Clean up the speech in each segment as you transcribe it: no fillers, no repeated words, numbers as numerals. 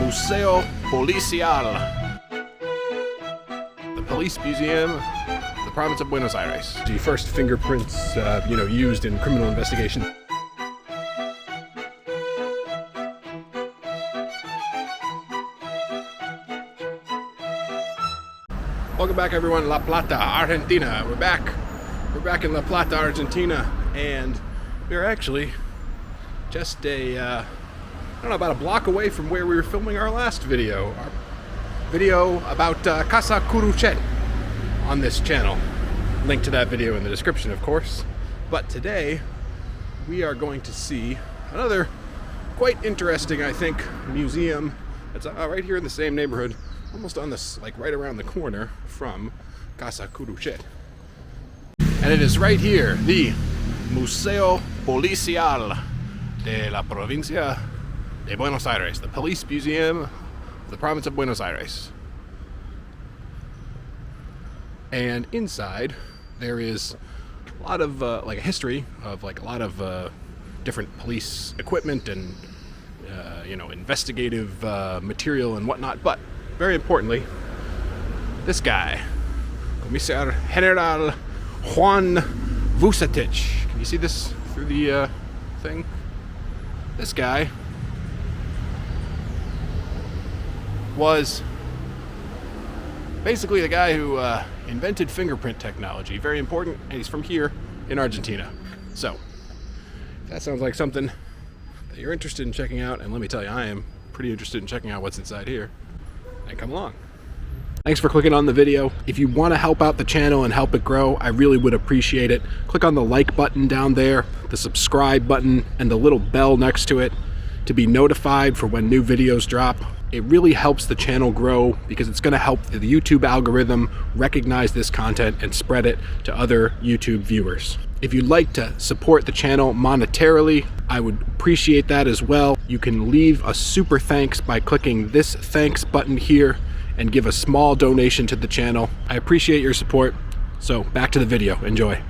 Museo Policial, the Police Museum of the province of Buenos Aires. The first fingerprints, used in criminal investigation. Welcome back, everyone. La Plata, Argentina. We're back. We're back in La Plata, Argentina, and we're actually just about a block away from where we were filming our last video. Our video about Casa Curuchet on this channel. Link to that video in the description, of course. But today, we are going to see another quite interesting, I think, museum. It's right here in the same neighborhood, almost on this, right around the corner from Casa Curuchet. And it is right here, the Museo Policial de la Provincia de Buenos Aires, the Police Museum of the province of Buenos Aires. And inside, there is a lot of, a history of, a lot of different police equipment and, investigative material and whatnot. But, very importantly, this guy, Comisar General Juan Vucetich. Can you see this through the thing? This guy was basically the guy who invented fingerprint technology. Very important, and he's from here in Argentina. So, if that sounds like something that you're interested in checking out, and let me tell you, I am pretty interested in checking out what's inside here, then come along. Thanks for clicking on the video. If you want to help out the channel and help it grow, I really would appreciate it. Click on the like button down there, the subscribe button, and the little bell next to it to be notified for when new videos drop. It really helps the channel grow because it's going to help the YouTube algorithm recognize this content and spread it to other YouTube viewers. If you'd like to support the channel monetarily, I would appreciate that as well. You can leave a super thanks by clicking this thanks button here and give a small donation to the channel. I appreciate your support. So back to the video, enjoy.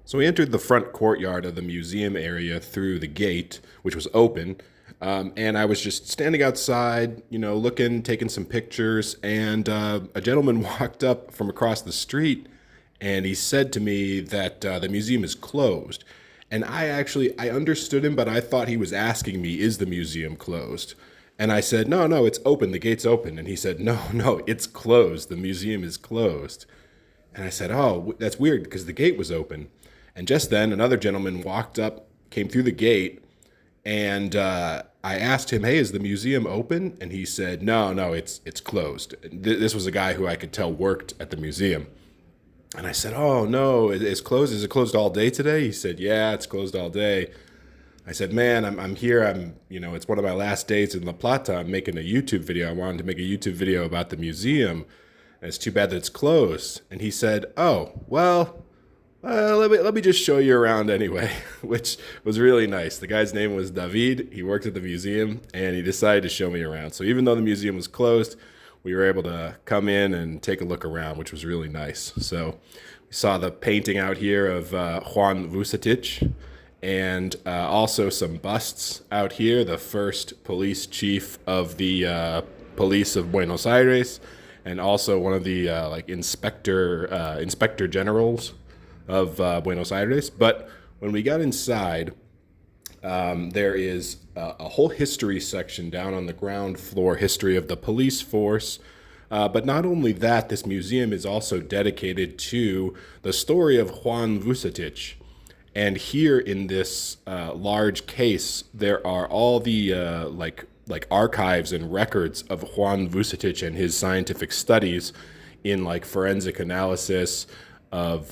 So we entered the front courtyard of the museum area through the gate, which was open. And I was just standing outside, looking, taking some pictures, and a gentleman walked up from across the street, and he said to me that the museum is closed. And I understood him, but I thought he was asking me, is the museum closed? And I said, no, it's open, the gate's open. And he said, no, it's closed, the museum is closed. And I said, oh, that's weird, because the gate was open. And just then, another gentleman walked up, came through the gate, and I asked him, hey, is the museum open? And he said, no, it's closed. This was a guy who I could tell worked at the museum. And I said, oh, no, it's closed. Is it closed all day today? He said, yeah, it's closed all day. I said, man, I'm here. It's one of my last days in La Plata. I'm making a YouTube video. I wanted to make a YouTube video about the museum. And it's too bad that it's closed. And he said, oh, well, let me just show you around anyway, which was really nice. The guy's name was David. He worked at the museum, and he decided to show me around. So even though the museum was closed, we were able to come in and take a look around, which was really nice. So we saw the painting out here of Juan Vucetich, and also some busts out here, the first police chief of the police of Buenos Aires, and also one of the inspector generals of Buenos Aires. But when we got inside, there is a whole history section down on the ground floor, history of the police force. But not only that, this museum is also dedicated to the story of Juan Vucetich. And here in this large case, there are all the archives and records of Juan Vucetich and his scientific studies in forensic analysis of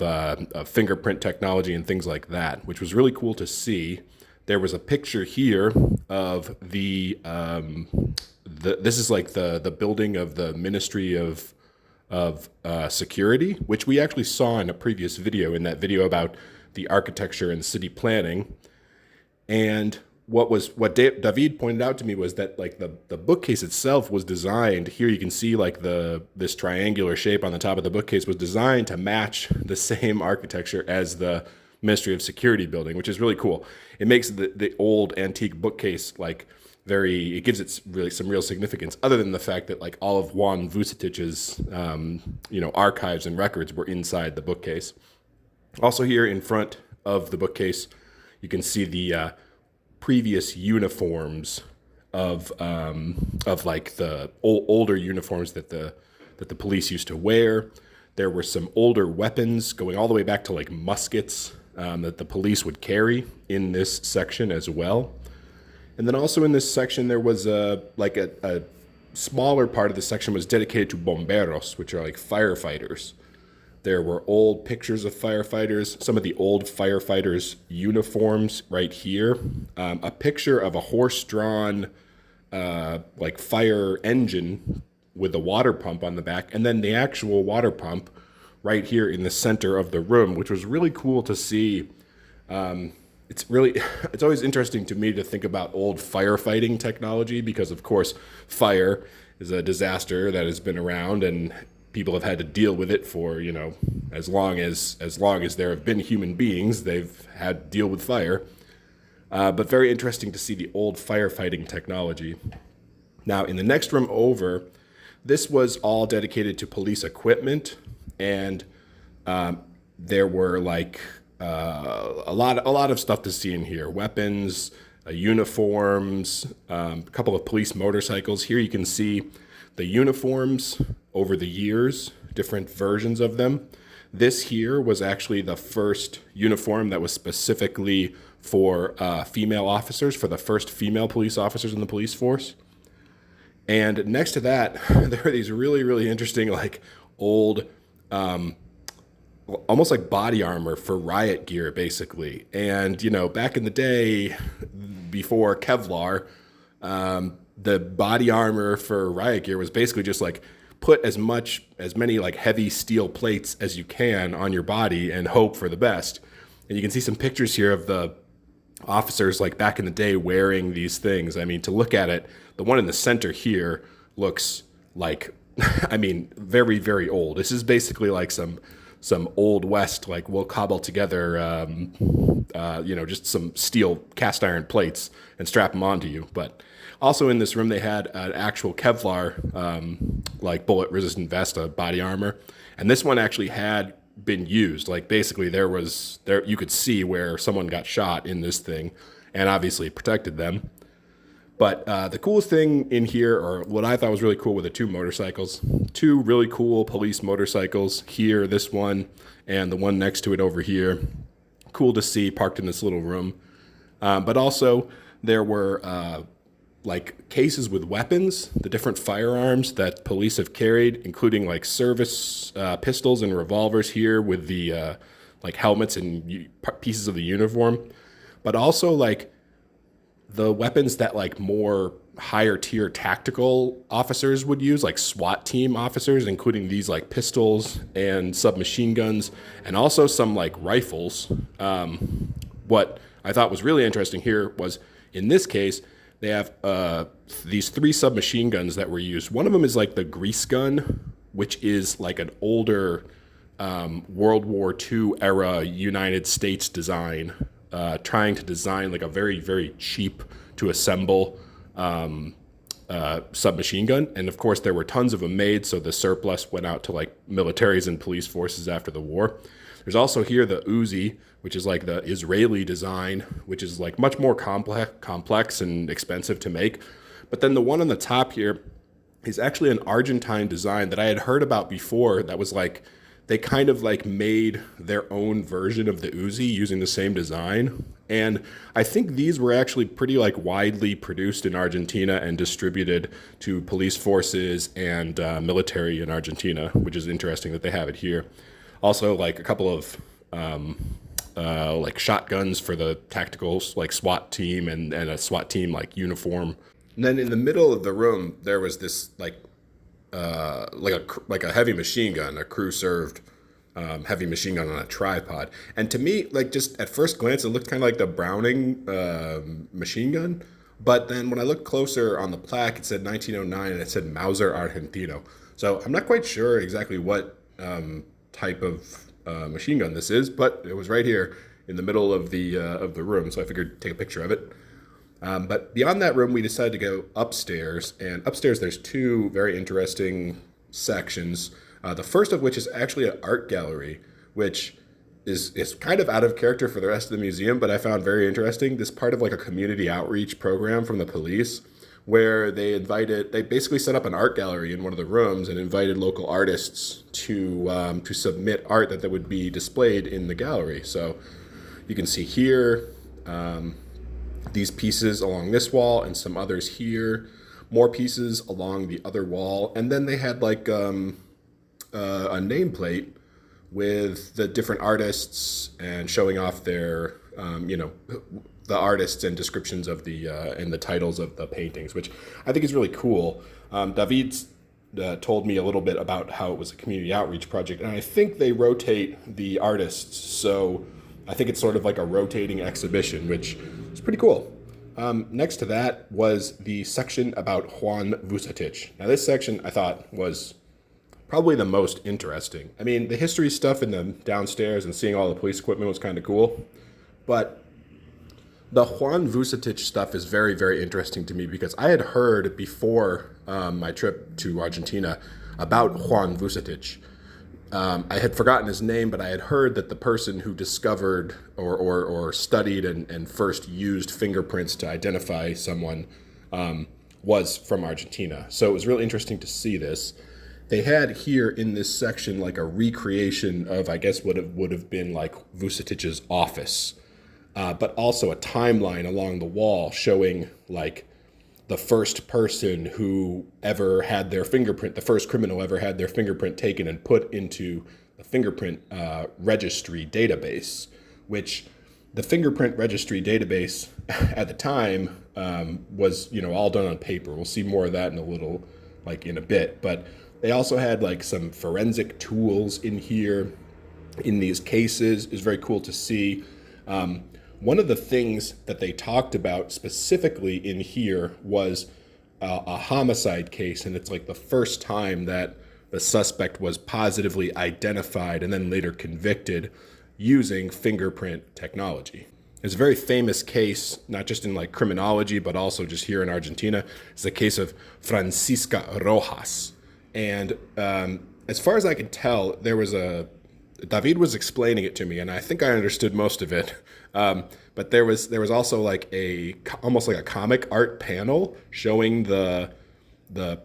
fingerprint technology and things like that, which was really cool to see. There was a picture here of this is the building of the Ministry of Security, which we actually saw in a previous video, in that video about the architecture and city planning. And what David pointed out to me was that the bookcase itself was designed, here you can see this triangular shape on the top of the bookcase was designed to match the same architecture as the Ministry of Security building, which is really cool. It makes the old antique bookcase it gives it really some real significance, other than the fact that like all of Juan Vucetich's archives and records were inside the bookcase. Also here in front of the bookcase, you can see the previous uniforms of like the older uniforms that the police used to wear. There were some older weapons going all the way back to like muskets that the police would carry in this section as well. And then also in this section, there was a smaller part of the section was dedicated to bomberos, which are like firefighters. There were old pictures of firefighters, some of the old firefighters' uniforms right here, a picture of a horse-drawn like fire engine with a water pump on the back, and then the actual water pump right here in the center of the room, which was really cool to see. It's always interesting to me to think about old firefighting technology because, of course, fire is a disaster that has been around and people have had to deal with it for, as long as there have been human beings, they've had to deal with fire. But very interesting to see the old firefighting technology. Now, in the next room over, this was all dedicated to police equipment, and there were like a lot of stuff to see in here: weapons, uniforms, a couple of police motorcycles. Here you can see the uniforms over the years, different versions of them. This here was actually the first uniform that was specifically for female officers, for the first female police officers in the police force. And next to that, there are these really, really interesting, like old, almost like body armor for riot gear, basically. And, back in the day, before Kevlar, the body armor for riot gear was basically just like put as many like heavy steel plates as you can on your body and hope for the best. And you can see some pictures here of the officers like back in the day wearing these things. I mean, to look at it, the one in the center here looks like, very, very old. This is basically like some old West, like we'll cobble together, just some steel cast iron plates and strap them onto you. But also in this room, they had an actual Kevlar, like bullet resistant vest, body armor. And this one actually had been used. Like basically you could see where someone got shot in this thing and obviously protected them. But the coolest thing in here, or what I thought was really cool, were the two motorcycles. Two really cool police motorcycles here, this one, and the one next to it over here. Cool to see parked in this little room. But also there were like cases with weapons, the different firearms that police have carried, including like service pistols and revolvers here with the like helmets and pieces of the uniform. But also like the weapons that like more higher tier tactical officers would use, like SWAT team officers, including these like pistols and submachine guns, and also some like rifles. What I thought was really interesting here was, in this case, they have these 3 submachine guns that were used. One of them is like the grease gun, which is like an older World War II era United States design, trying to design like a very, very cheap to assemble submachine gun. And of course, there were tons of them made, so the surplus went out to like militaries and police forces after the war. There's also here the Uzi, which is like the Israeli design, which is like much more complex and expensive to make. But then the one on the top here is actually an Argentine design that I had heard about before, that was like, they kind of like made their own version of the Uzi using the same design. And I think these were actually pretty like widely produced in Argentina and distributed to police forces and military in Argentina, which is interesting that they have it here. Also like a couple of like shotguns for the tactical like SWAT team and a SWAT team like uniform. And then in the middle of the room, there was this like a heavy machine gun, a crew-served heavy machine gun on a tripod. And to me, like just at first glance, it looked kind of like the Browning machine gun. But then when I looked closer on the plaque, it said 1909 and it said Mauser Argentino. So I'm not quite sure exactly what type of machine gun this is, but it was right here in the middle of the room. So I figured take a picture of it. But beyond that room, we decided to go upstairs. And upstairs, there's two very interesting sections. The first of which is actually an art gallery, which is kind of out of character for the rest of the museum, but I found very interesting. This part of like a community outreach program from the police, where they basically set up an art gallery in one of the rooms and invited local artists to submit art that would be displayed in the gallery. So you can see here these pieces along this wall and some others here, more pieces along the other wall, and then they had like a nameplate with the different artists and showing off their, the artists and descriptions of the and the titles of the paintings, which I think is really cool. David told me a little bit about how it was a community outreach project, and I think they rotate the artists, so I think it's sort of like a rotating exhibition, which is pretty cool. Next to that was the section about Juan Vucetich. Now this section I thought was probably the most interesting. I mean, the history stuff in the downstairs and seeing all the police equipment was kind of cool, but the Juan Vucetich stuff is very, very interesting to me because I had heard before my trip to Argentina about Juan Vucetich. I had forgotten his name, but I had heard that the person who discovered or studied and first used fingerprints to identify someone was from Argentina. So it was really interesting to see this. They had here in this section like a recreation of, I guess, what it would have been like Vucetich's office, but also a timeline along the wall showing like the first person who ever had their fingerprint, the first criminal ever had their fingerprint taken and put into the fingerprint registry database, which the fingerprint registry database at the time was, all done on paper. We'll see more of that in a bit, but they also had like some forensic tools in here in these cases. Is very cool to see. One of the things that they talked about specifically in here was a homicide case, and it's like the first time that the suspect was positively identified and then later convicted using fingerprint technology. It's a very famous case, not just in like criminology, but also just here in Argentina. It's the case of Francisca Rojas. And as far as I can tell, David was explaining it to me, and I think I understood most of it. But there was also like almost like a comic art panel showing the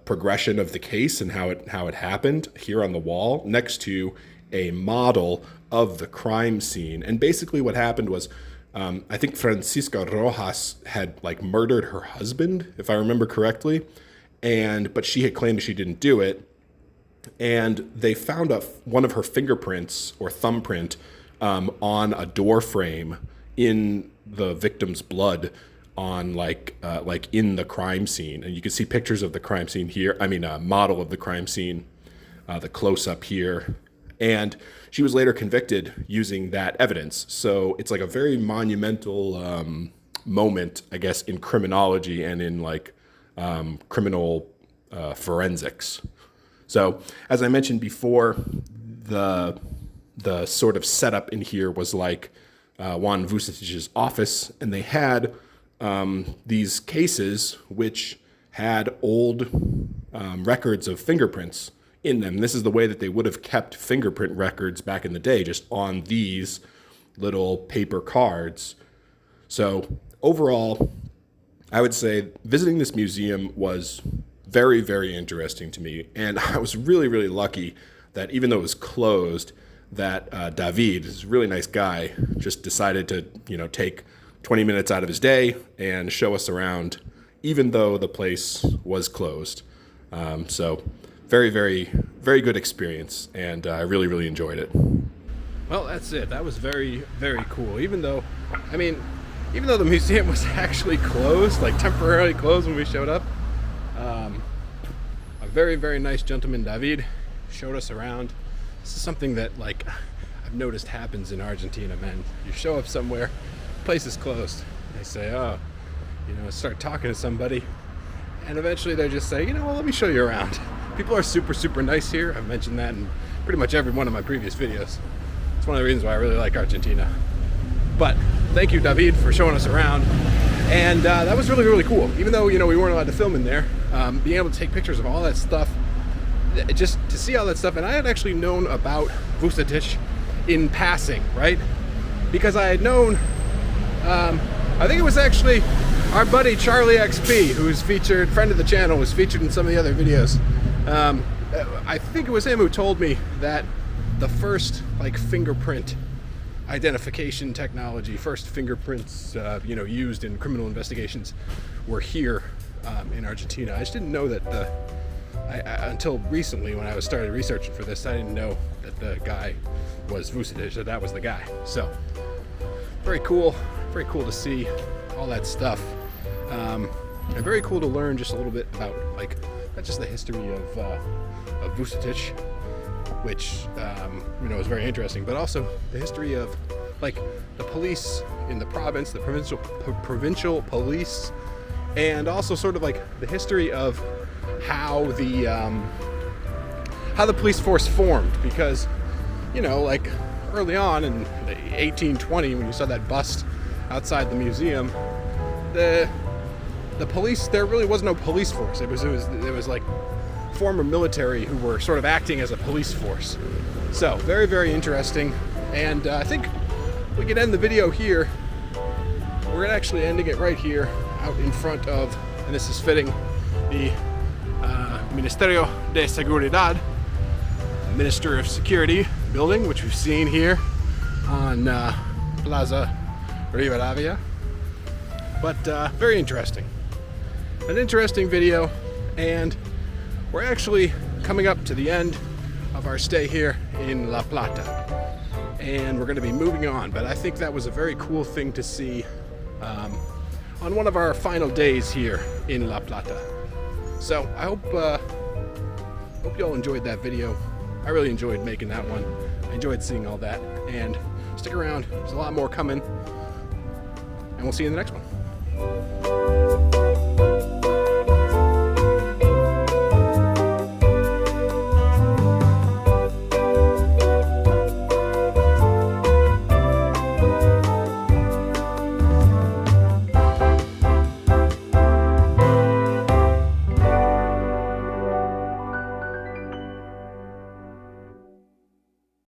progression of the case and how it happened here on the wall next to a model of the crime scene. And basically what happened was, I think Francisca Rojas had like murdered her husband, if I remember correctly. But she had claimed she didn't do it, and they found one of her fingerprints or thumbprint on a door frame in the victim's blood on like in the crime scene, and you can see pictures of the crime scene here. I mean, a model of the crime scene, the close up here, and she was later convicted using that evidence. So it's like a very monumental moment, I guess, in criminology and in like criminal forensics. So as I mentioned before, the sort of setup in here was like Juan Vucetich's office, and they had these cases which had old records of fingerprints in them. This is the way that they would have kept fingerprint records back in the day, just on these little paper cards. So overall, I would say visiting this museum was very, very interesting to me. And I was really, really lucky that even though it was closed, that David, this a really nice guy, just decided to, take 20 minutes out of his day and show us around, even though the place was closed. So very, very, very good experience. And I really, really enjoyed it. Well, that's it. That was very, very cool. Even though the museum was actually closed, like temporarily closed when we showed up, a very, very nice gentleman, David, showed us around. This is something that I've noticed happens in Argentina, man. You show up somewhere, place is closed. They say, start talking to somebody, and eventually they just say, let me show you around. People are super, super nice here. I've mentioned that in pretty much every one of my previous videos. It's one of the reasons why I really like Argentina. But thank you, David, for showing us around. And that was really, really cool. Even though, we weren't allowed to film in there, being able to take pictures of all that stuff, just to see all that stuff. And I had actually known about Vucetich in passing, right? Because I had known, I think it was actually our buddy Charlie XP, who's featured, friend of the channel, was featured in some of the other videos. I think it was him who told me that the first fingerprint identification technology, first fingerprints used in criminal investigations, were here in Argentina. I just didn't know that until recently when I was started researching for this, I didn't know that the guy was Vucetich, that was the guy. So very cool to see all that stuff, and very cool to learn just a little bit about not just the history of Vucetich, which is very interesting, but also the history of the police in the province, the provincial police, and also sort of the history of how the police force formed. Because early on in 1820, when you saw that bust outside the museum, the police, there really was no police force. It was former military who were sort of acting as a police force. So very, very interesting. And I think we can end the video here. We're actually ending it right here out in front of, and this is fitting, the Ministerio de Seguridad, Minister of Security building, which we've seen here on Plaza Rivadavia. But very interesting. An interesting video, and we're actually coming up to the end of our stay here in La Plata, and we're going to be moving on. But I think that was a very cool thing to see on one of our final days here in La Plata. So I hope you all enjoyed that video. I really enjoyed making that one. I enjoyed seeing all that, and stick around. There's a lot more coming, and we'll see you in the next one.